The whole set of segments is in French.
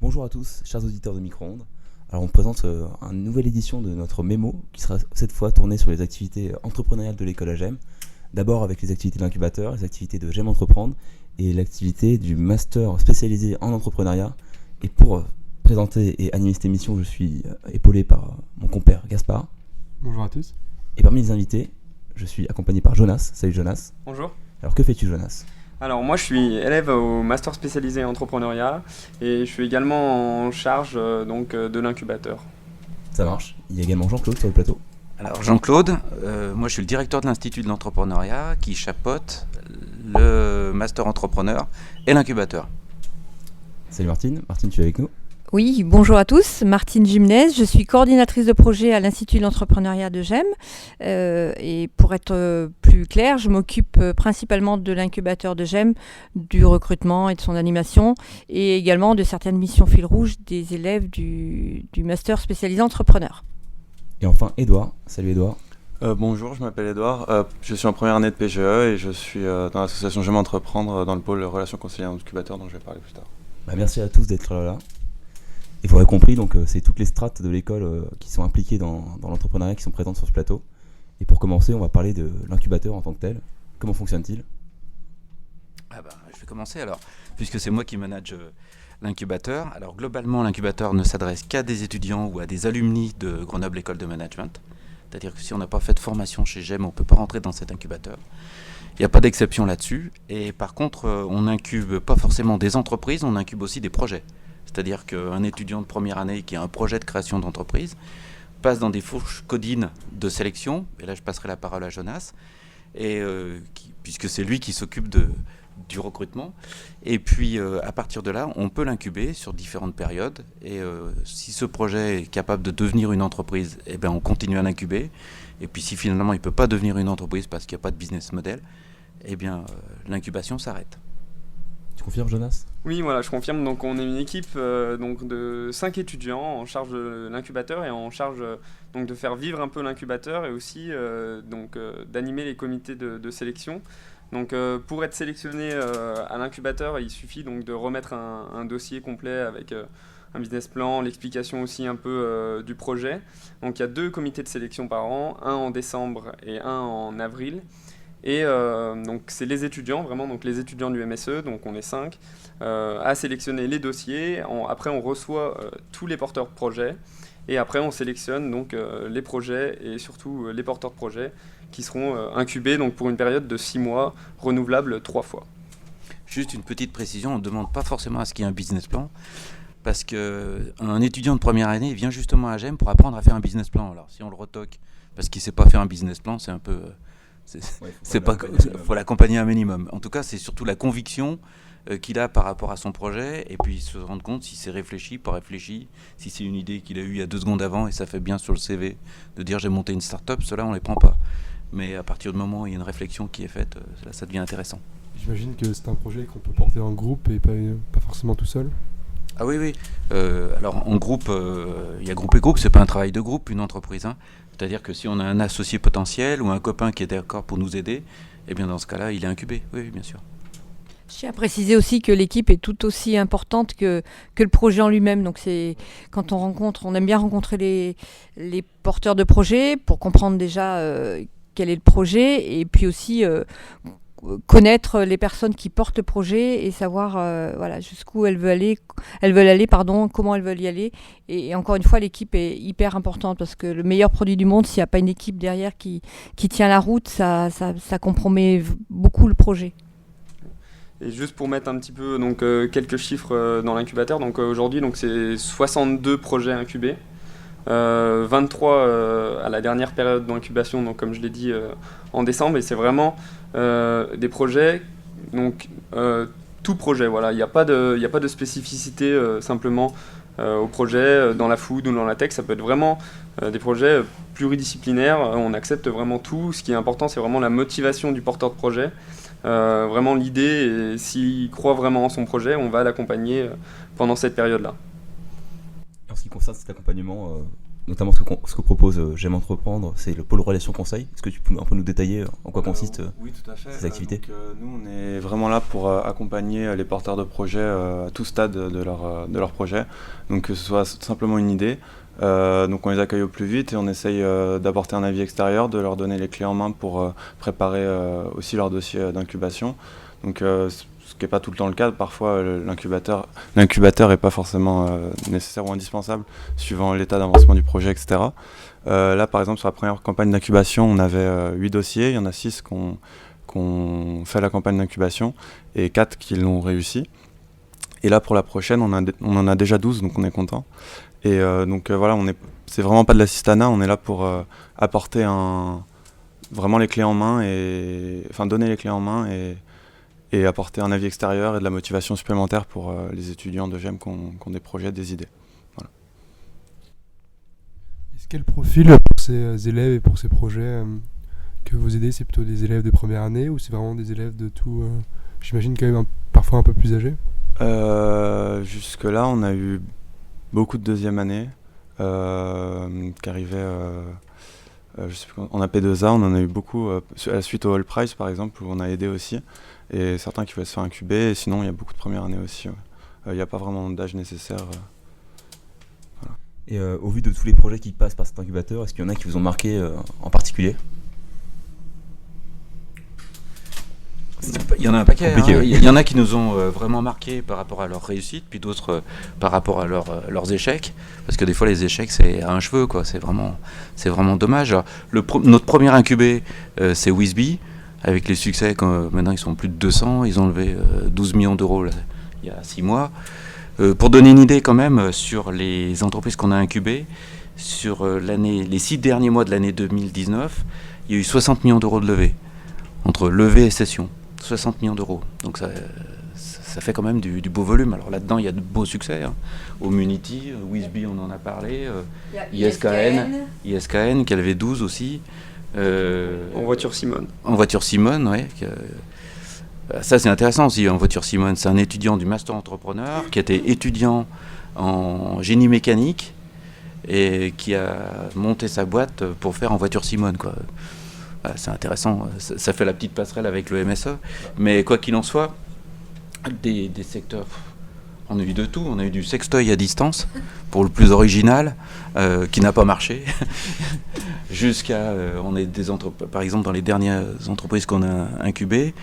Bonjour à tous, chers auditeurs de Micro-ondes. Alors on présente une nouvelle édition de notre mémo qui sera cette fois tournée sur les activités entrepreneuriales de l'école AGEM. D'abord avec les activités de l'incubateur, les activités de GEM Entreprendre et l'activité du master spécialisé en entrepreneuriat. Et pour présenter et animer cette émission, je suis épaulé par mon compère Gaspard. Bonjour à tous. Et parmi les invités, je suis accompagné par Jonas. Salut Jonas. Bonjour. Alors que fais-tu Jonas ? Alors moi je suis élève au master spécialisé en entrepreneuriat et je suis également en charge de l'incubateur. Ça marche. Il y a également Jean-Claude sur le plateau. Alors Jean-Claude, moi je suis le directeur de l'Institut de l'entrepreneuriat qui chapeaute le master entrepreneur et l'incubateur. Salut Martine. Martine, tu es avec nous ? Oui, bonjour à tous, Martine Gimnez, je suis coordinatrice de projet à l'Institut de l'entrepreneuriat de GEM et pour être plus clair, je m'occupe principalement de l'incubateur de GEM, du recrutement et de son animation et également de certaines missions fil rouge des élèves du master spécialisé entrepreneur. Et enfin Edouard. Salut Edouard. Bonjour, je m'appelle Edouard, je suis en première année de PGE et je suis dans l'association GEM Entreprendre dans le pôle relations conseillères en incubateur dont je vais parler plus tard. Merci à tous d'être là. Et vous aurez compris, donc c'est toutes les strates de l'école qui sont impliquées dans l'entrepreneuriat qui sont présentes sur ce plateau. Et pour commencer, on va parler de l'incubateur en tant que tel. Comment fonctionne-t-il ? Je vais commencer alors, puisque c'est moi qui manage l'incubateur. Alors globalement, l'incubateur ne s'adresse qu'à des étudiants ou à des alumni de Grenoble École de Management. C'est-à-dire que si on n'a pas fait de formation chez GEM, on ne peut pas rentrer dans cet incubateur. Il n'y a pas d'exception là-dessus. Et par contre, on n'incube pas forcément des entreprises, on incube aussi des projets. C'est-à-dire qu'un étudiant de première année qui a un projet de création d'entreprise passe dans des fourches codines de sélection, et là je passerai la parole à Jonas, puisque c'est lui qui s'occupe du recrutement. Et puis à partir de là, on peut l'incuber sur différentes périodes, et si ce projet est capable de devenir une entreprise, on continue à l'incuber, et puis si finalement il ne peut pas devenir une entreprise parce qu'il n'y a pas de business model, l'incubation s'arrête. Tu confirmes Jonas ? Oui, voilà, je confirme. Donc on est une équipe de 5 étudiants en charge de l'incubateur et en charge de faire vivre un peu l'incubateur et aussi d'animer les comités de sélection. Donc pour être sélectionné à l'incubateur, il suffit donc de remettre un dossier complet avec un business plan, l'explication aussi un peu du projet. Donc il y a 2 comités de sélection par an, un en décembre et un en avril. Et donc c'est les étudiants, vraiment, donc les étudiants du MSE, donc on est 5, à sélectionner les dossiers. Après on reçoit tous les porteurs de projets et après on sélectionne donc les projets et surtout les porteurs de projets qui seront incubés donc, pour une période de 6 mois, renouvelable 3 fois. Juste une petite précision, on ne demande pas forcément à ce qu'il y ait un business plan, parce qu'un étudiant de première année vient justement à GEM pour apprendre à faire un business plan. Alors si on le retoque parce qu'il ne sait pas faire un business plan, c'est un peu... faut l'accompagner un minimum. En tout cas, c'est surtout la conviction qu'il a par rapport à son projet, et puis se rendre compte si c'est réfléchi, pas réfléchi, si c'est une idée qu'il a eue il y a 2 secondes avant et ça fait bien sur le CV de dire j'ai monté une start-up, cela on les prend pas. Mais à partir du moment où il y a une réflexion qui est faite, là ça devient intéressant. J'imagine que c'est un projet qu'on peut porter en groupe et pas forcément tout seul. Ah oui. Alors en groupe, il y a groupe et groupe, c'est pas un travail de groupe, une entreprise. C'est-à-dire que si on a un associé potentiel ou un copain qui est d'accord pour nous aider, dans ce cas-là, il est incubé. Oui, bien sûr. Je tiens à préciser aussi que l'équipe est tout aussi importante que le projet en lui-même. Donc c'est quand on aime bien rencontrer les porteurs de projets pour comprendre déjà quel est le projet et puis aussi connaître les personnes qui portent le projet et savoir jusqu'où elles veulent aller, comment elles veulent y aller. Et encore une fois, l'équipe est hyper importante parce que le meilleur produit du monde, s'il n'y a pas une équipe derrière qui tient la route, ça compromet beaucoup le projet. Et juste pour mettre un petit peu quelques chiffres dans l'incubateur, aujourd'hui c'est 62 projets incubés, 23 à la dernière période d'incubation, donc comme je l'ai dit en décembre, et c'est vraiment des projets, tout projet, voilà, il n'y a pas de spécificité simplement au projet dans la food ou dans la tech, ça peut être vraiment des projets pluridisciplinaires, on accepte vraiment tout, ce qui est important c'est vraiment la motivation du porteur de projet. Vraiment l'idée, et s'il croit vraiment en son projet, on va l'accompagner pendant cette période-là. En ce qui concerne cet accompagnement, notamment ce que propose J'aime entreprendre, c'est le pôle relations conseil. Est-ce que tu peux un peu nous détailler en quoi consiste Oui, tout à fait. ces activités? Nous, on est vraiment là pour accompagner les porteurs de projets à tout stade de leur projet. Donc que ce soit simplement une idée, donc on les accueille au plus vite et on essaye d'apporter un avis extérieur, de leur donner les clés en main pour préparer aussi leur dossier d'incubation. Donc ce qui n'est pas tout le temps le cas, parfois l'incubateur n'est pas forcément nécessaire ou indispensable suivant l'état d'avancement du projet, etc. Là par exemple sur la première campagne d'incubation on avait 8 dossiers, il y en a 6 qu'on fait la campagne d'incubation et 4 qui l'ont réussi. Et là pour la prochaine on en a déjà 12, donc on est content. Et donc voilà, c'est vraiment pas de l'assistanat, on est là pour apporter vraiment les clés en main, donner les clés en main et apporter un avis extérieur et de la motivation supplémentaire pour les étudiants de GEM qui ont des projets, des idées. Voilà. Est-ce quel profil pour ces élèves et pour ces projets que vous aidez? C'est plutôt des élèves de première année ou c'est vraiment des élèves de tout j'imagine quand même parfois un peu plus âgés? Jusque-là, on a eu beaucoup de deuxième année qui arrivaient je sais plus, en AP2A, on en a eu beaucoup suite au All Prize par exemple où on a aidé aussi et certains qui voulaient se faire incuber et sinon il y a beaucoup de première année aussi. Il n'y a pas vraiment d'âge nécessaire. Voilà. Et au vu de tous les projets qui passent par cet incubateur, est-ce qu'il y en a qui vous ont marqué en particulier? Il y en a un paquet. Compliqué, Hein. oui. Il y en a qui nous ont vraiment marqué par rapport à leur réussite, puis d'autres par rapport à leurs échecs. Parce que des fois, les échecs, c'est à un cheveu, quoi. C'est vraiment dommage. Alors, notre premier incubé, c'est Wizby, avec les succès. Maintenant, ils sont plus de 200. Ils ont levé 12 millions d'euros là, il y a 6 mois. Pour donner une idée, quand même, sur les entreprises qu'on a incubées, sur les 6 derniers mois de l'année 2019, il y a eu 60 millions d'euros de levée, entre levée et cession. 60 millions d'euros. Donc ça fait quand même du beau volume. Alors là-dedans, il y a de beaux succès. Hein. Au-Munity, Wizby, on en a parlé. ISKN, qui a levé 12 aussi. En voiture Simone. En voiture Simone, oui. Ça, c'est intéressant aussi. En voiture Simone, c'est un étudiant du Master Entrepreneur qui était étudiant en génie mécanique et qui a monté sa boîte pour faire en voiture Simone, quoi. C'est intéressant, ça fait la petite passerelle avec le MSE. Mais quoi qu'il en soit, des secteurs, on a eu de tout. On a eu du sextoy à distance, pour le plus original, qui n'a pas marché, jusqu'à, on est par exemple, dans les dernières entreprises qu'on a incubées,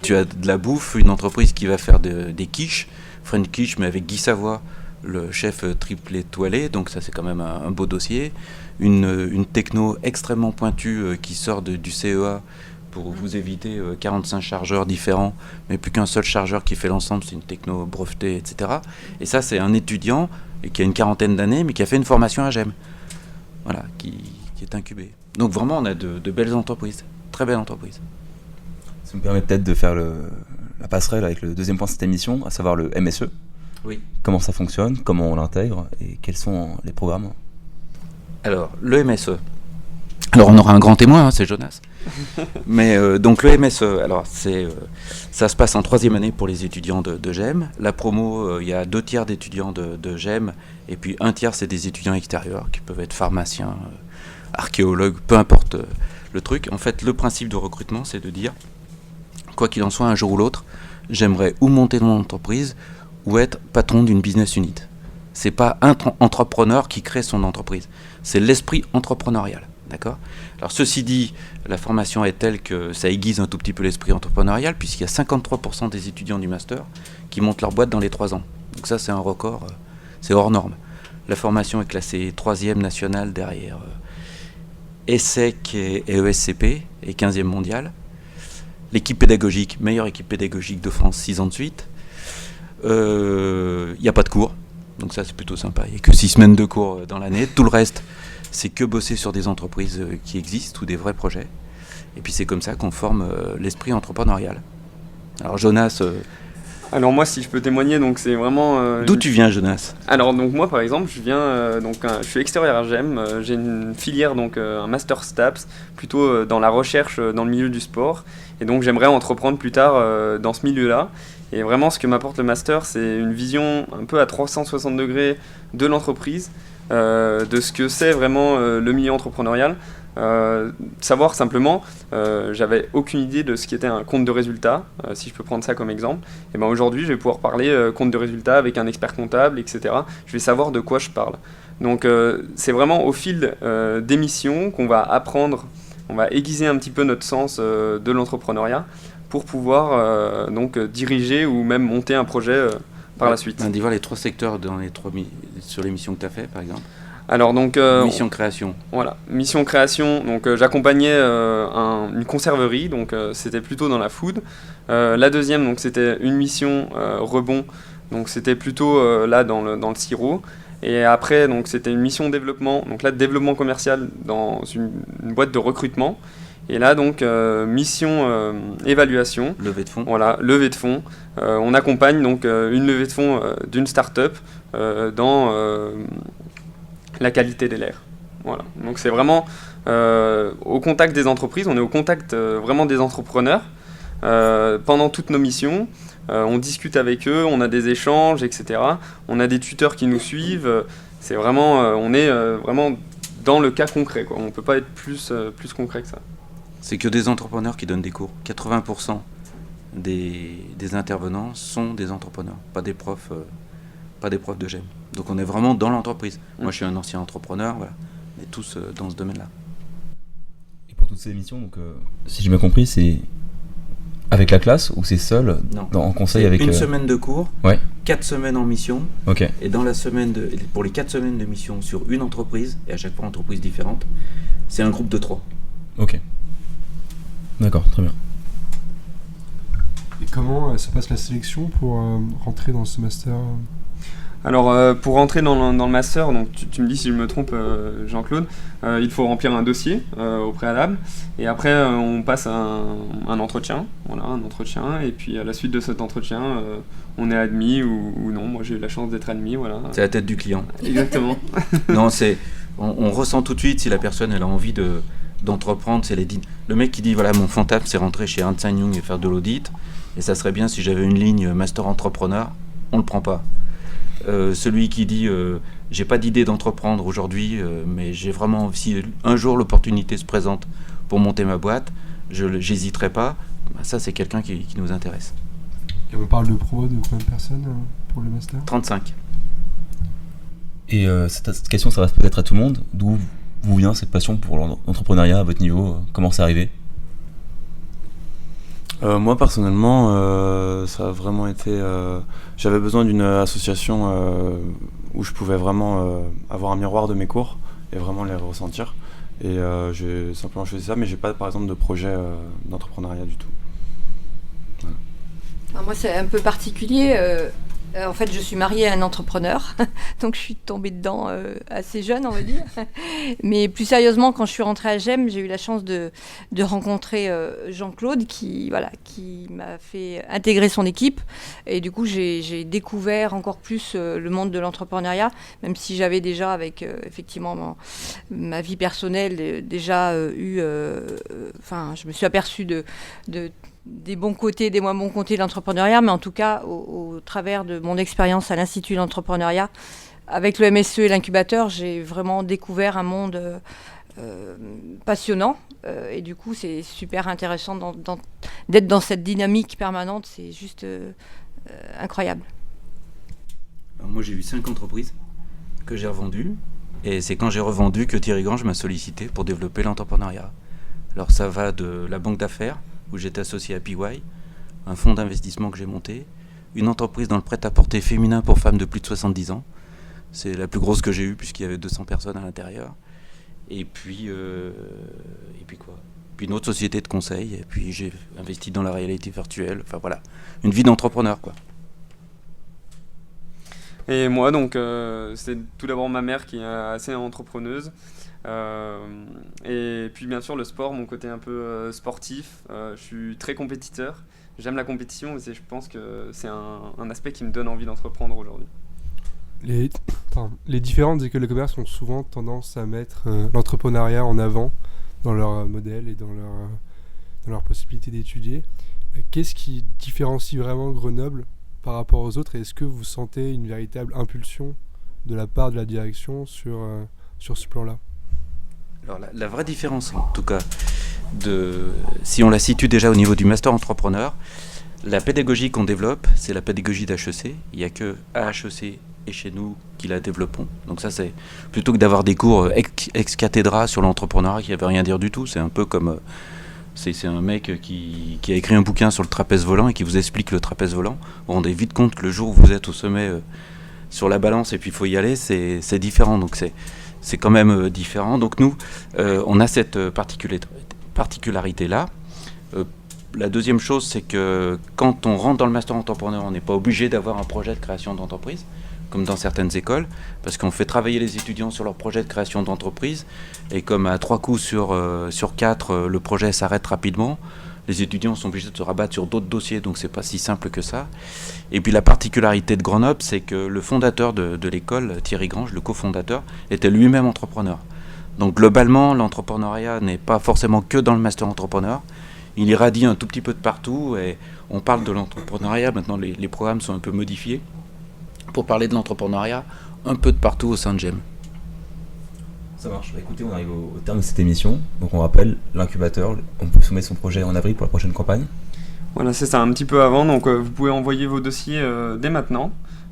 tu as de la bouffe, une entreprise qui va faire des quiches, French quiche, mais avec Guy Savoie, le chef triple étoilé, donc ça c'est quand même un beau dossier. Une techno extrêmement pointue qui sort du CEA pour vous éviter 45 chargeurs différents, mais plus qu'un seul chargeur qui fait l'ensemble, c'est une techno brevetée, etc. Et ça, c'est un étudiant qui a une quarantaine d'années, mais qui a fait une formation à GEM, voilà, qui est incubé. Donc vraiment, on a de belles entreprises, très belles entreprises. Ça me permet peut-être de faire la passerelle avec le deuxième point de cette émission, à savoir le MSE. Oui. Comment ça fonctionne, comment on l'intègre et quels sont les programmes? Alors, le MSE. Alors, on aura un grand témoin, hein, c'est Jonas. Mais donc, le MSE, alors, ça se passe en 3e année pour les étudiants de GEM. La promo, il y a 2 tiers d'étudiants de GEM, et puis 1 tiers, c'est des étudiants extérieurs, qui peuvent être pharmaciens, archéologues, peu importe le truc. En fait, le principe de recrutement, c'est de dire, quoi qu'il en soit, un jour ou l'autre, j'aimerais ou monter mon entreprise, ou être patron d'une business unit. C'est pas un entrepreneur qui crée son entreprise, c'est l'esprit entrepreneurial, d'accord ? Alors ceci dit, la formation est telle que ça aiguise un tout petit peu l'esprit entrepreneurial, puisqu'il y a 53% des étudiants du master qui montent leur boîte dans les 3 ans. Donc ça, c'est un record, c'est hors norme. La formation est classée 3e nationale derrière ESSEC et ESCP, et 15e mondiale. L'équipe pédagogique, meilleure équipe pédagogique de France 6 ans de suite. Il n'y a pas de cours, donc ça c'est plutôt sympa. Il n'y a que 6 semaines de cours dans l'année. Tout le reste, c'est que bosser sur des entreprises qui existent ou des vrais projets. Et puis c'est comme ça qu'on forme l'esprit entrepreneurial. Alors Jonas... Alors moi, si je peux témoigner, donc c'est vraiment... D'où tu viens, Jonas ? Alors donc moi, par exemple, je viens je suis extérieur à GEM. J'ai une filière, donc un master STAPS, plutôt dans la recherche dans le milieu du sport. Et donc j'aimerais entreprendre plus tard dans ce milieu-là. Et vraiment, ce que m'apporte le master, c'est une vision un peu à 360 degrés de l'entreprise, de ce que c'est vraiment le milieu entrepreneurial. Savoir simplement, j'avais aucune idée de ce qu'était un compte de résultats, si je peux prendre ça comme exemple. Et ben aujourd'hui, je vais pouvoir parler compte de résultats avec un expert comptable, etc. Je vais savoir de quoi je parle. Donc c'est vraiment au fil des missions qu'on va apprendre, on va aiguiser un petit peu notre sens de l'entrepreneuriat pour pouvoir donc diriger ou même monter un projet par la suite. On dit voir les 3 secteurs sur les missions que tu as fait, par exemple. Alors donc mission création. Voilà, mission création. Donc j'accompagnais une conserverie, donc c'était plutôt dans la food. La deuxième, donc c'était une mission rebond, donc c'était plutôt là dans le sirop. Et après, donc c'était une mission développement, donc là développement commercial dans une boîte de recrutement. Et là donc mission évaluation. Levée de fonds. Voilà, levée de fonds. On accompagne donc une levée de fonds d'une start-up dans la qualité de l'air. Voilà. Donc c'est vraiment au contact des entreprises, on est au contact vraiment des entrepreneurs pendant toutes nos missions. On discute avec eux, on a des échanges, etc. On a des tuteurs qui nous suivent. C'est vraiment, on est vraiment dans le cas concret, quoi. On ne peut pas être plus concret que ça. C'est que des entrepreneurs qui donnent des cours. 80% des intervenants sont des entrepreneurs, pas des profs de GEM. Donc on est vraiment dans l'entreprise. Moi je suis un ancien entrepreneur, voilà. On est tous dans ce domaine-là. Et pour toutes ces émissions, donc, si j'ai bien compris, c'est avec la classe ou c'est seul en conseil c'est avec une semaine de cours, ouais. 4 semaines en mission, Ok. et dans la semaine pour les 4 semaines de mission sur une entreprise, et à chaque fois entreprise différente, c'est un groupe de 3. Ok. D'accord, très bien. Et comment se passe la sélection pour rentrer dans ce master Alors pour rentrer dans le master, donc tu me dis si je me trompe Jean-Claude, il faut remplir un dossier au préalable et après on passe un entretien, voilà, un entretien, et puis à la suite de cet entretien on est admis ou non. Moi j'ai eu la chance d'être admis, voilà. C'est la tête du client. Exactement. Non, on ressent tout de suite si la personne elle a envie d'entreprendre. Le mec qui dit voilà, mon fantasme c'est rentrer chez Ernst & Young et faire de l'audit, et ça serait bien si j'avais une ligne master entrepreneur, on le prend pas. Celui qui dit j'ai pas d'idée d'entreprendre aujourd'hui, mais j'ai vraiment, si un jour l'opportunité se présente pour monter ma boîte, j'hésiterai pas, ça c'est quelqu'un qui nous intéresse. Et on parle de promo de combien de personnes pour le master ? 35. Et cette question s'adresse peut-être à tout le monde. D'où vous vient cette passion pour l'entrepreneuriat à votre niveau ? Comment c'est arrivé ? Moi personnellement, ça a vraiment été. J'avais besoin d'une association où je pouvais vraiment avoir un miroir de mes cours et vraiment les ressentir. Et j'ai simplement choisi ça, mais j'ai pas par exemple de projet d'entrepreneuriat du tout. Voilà. Alors moi c'est un peu particulier. En fait, je suis mariée à un entrepreneur, donc je suis tombée dedans assez jeune, on va dire. Mais plus sérieusement, quand je suis rentrée à GEM, j'ai eu la chance de rencontrer Jean-Claude qui m'a fait intégrer son équipe. Et du coup, j'ai découvert encore plus le monde de l'entrepreneuriat, même si j'avais déjà, avec effectivement ma vie personnelle, déjà eu... je me suis aperçue des bons côtés, des moins bons côtés de l'entrepreneuriat, mais en tout cas, au travers de mon expérience à l'Institut d'entrepreneuriat, avec le MSE et l'incubateur, j'ai vraiment découvert un monde passionnant. Et du coup, c'est super intéressant d'être dans cette dynamique permanente. C'est juste incroyable. Alors moi, j'ai eu 5 entreprises que j'ai revendues. Et c'est quand j'ai revendu que Thierry Grange m'a sollicité pour développer l'entrepreneuriat. Alors ça va de la banque d'affaires, où j'étais associé à PY, un fonds d'investissement que j'ai monté, une entreprise dans le prêt-à-porter féminin pour femmes de plus de 70 ans. C'est la plus grosse que j'ai eue puisqu'il y avait 200 personnes à l'intérieur. Et puis quoi ? Puis une autre société de conseil, et puis j'ai investi dans la réalité virtuelle. Enfin voilà, une vie d'entrepreneur quoi. Et moi donc c'est tout d'abord ma mère qui est assez entrepreneuse. Et puis bien sûr le sport, mon côté un peu sportif, je suis très compétiteur, j'aime la compétition et je pense que c'est un aspect qui me donne envie d'entreprendre aujourd'hui. Les différentes écoles de commerce ont souvent tendance à mettre l'entrepreneuriat en avant dans leur modèle et dans leur possibilité d'étudier. Qu'est-ce qui différencie vraiment Grenoble par rapport aux autres, et est-ce que vous sentez une véritable impulsion de la part de la direction sur ce plan-là? Alors la vraie différence, en tout cas, si on la situe déjà au niveau du master entrepreneur, la pédagogie qu'on développe, c'est la pédagogie d'HEC. Il n'y a que à HEC et chez nous qui la développons. Donc ça, c'est plutôt que d'avoir des cours ex cathedra sur l'entrepreneuriat qui ne veut rien dire du tout. C'est un peu comme... C'est un mec qui a écrit un bouquin sur le trapèze volant et qui vous explique le trapèze volant. Vous vous rendez vite compte que le jour où vous êtes au sommet sur la balance et puis il faut y aller, c'est différent. Donc c'est quand même différent. Donc nous, on a cette particularité-là. La deuxième chose, c'est que quand on rentre dans le master entrepreneur, on n'est pas obligé d'avoir un projet de création d'entreprise, comme dans certaines écoles, parce qu'on fait travailler les étudiants sur leur projet de création d'entreprise, et comme à 3 coups sur 4, le projet s'arrête rapidement, les étudiants sont obligés de se rabattre sur d'autres dossiers, donc c'est pas si simple que ça. Et puis la particularité de Grenoble, c'est que le fondateur de l'école, Thierry Grange, le cofondateur, était lui-même entrepreneur. Donc globalement, l'entrepreneuriat n'est pas forcément que dans le master entrepreneur. Il irradie un tout petit peu de partout et on parle de l'entrepreneuriat. Maintenant, les programmes sont un peu modifiés pour parler de l'entrepreneuriat un peu de partout au sein de GEM. Ça marche. Bah, écoutez, on arrive au terme de cette émission. Donc on rappelle, l'incubateur, on peut soumettre son projet en avril pour la prochaine campagne. Voilà, c'est ça, un petit peu avant. Donc vous pouvez envoyer vos dossiers dès maintenant.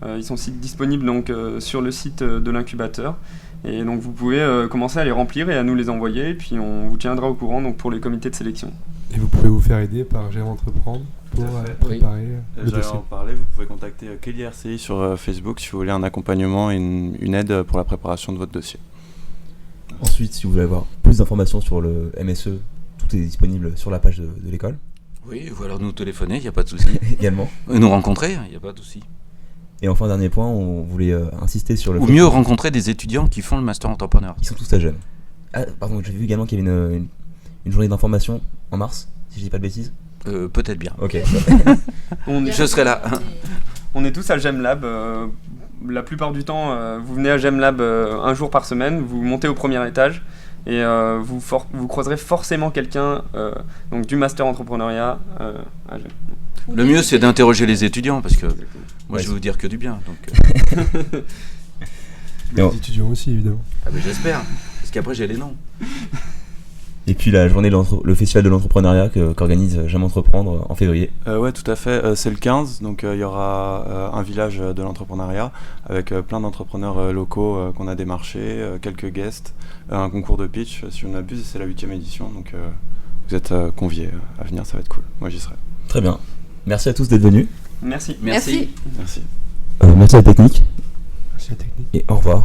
Ils sont disponibles donc, sur le site de l'incubateur. Et donc vous pouvez commencer à les remplir et à nous les envoyer. Et puis on vous tiendra au courant donc, pour les comités de sélection. Et vous pouvez vous faire aider par GEM Entreprendre pour préparer le J'allais dossier. en parler, vous pouvez contacter Kelly RCI sur Facebook si vous voulez un accompagnement et une aide pour la préparation de votre dossier. Ensuite, si vous voulez avoir plus d'informations sur le MSE, tout est disponible sur la page de l'école. Oui, ou alors nous téléphoner, il n'y a pas de souci. Également. Nous rencontrer, il n'y a pas de souci. Et enfin, dernier point, on voulait insister sur le... Ou mieux rencontrer des étudiants qui font le master entrepreneur. Ils sont tous à GEM. Ah, pardon, j'ai vu également qu'il y avait une journée d'information en mars, si je dis pas de bêtises. Peut-être bien. Ok. Je serai là. On est tous à GEM Lab. La plupart du temps, vous venez à GEM Lab un jour par semaine, vous montez au premier étage et vous croiserez forcément quelqu'un donc du master entrepreneuriat à GEM. Le mieux, c'est d'interroger les étudiants parce que moi, Ouais, je vais vous dire que du bien. Donc, Les étudiants aussi, évidemment. ah, mais j'espère, parce qu'après, j'ai les noms. Et puis la journée le festival de l'entrepreneuriat qu'organise GEM Entreprendre en février. Ouais, tout à fait. C'est le 15, donc il y aura un village de l'entrepreneuriat avec plein d'entrepreneurs locaux qu'on a démarchés, quelques guests, un concours de pitch, si on abuse, c'est la 8e édition, donc vous êtes conviés à venir, ça va être cool. Moi, j'y serai. Très bien. Merci à tous d'être venus. Merci. Merci. Merci. Merci à la technique. Merci la technique. Et au revoir.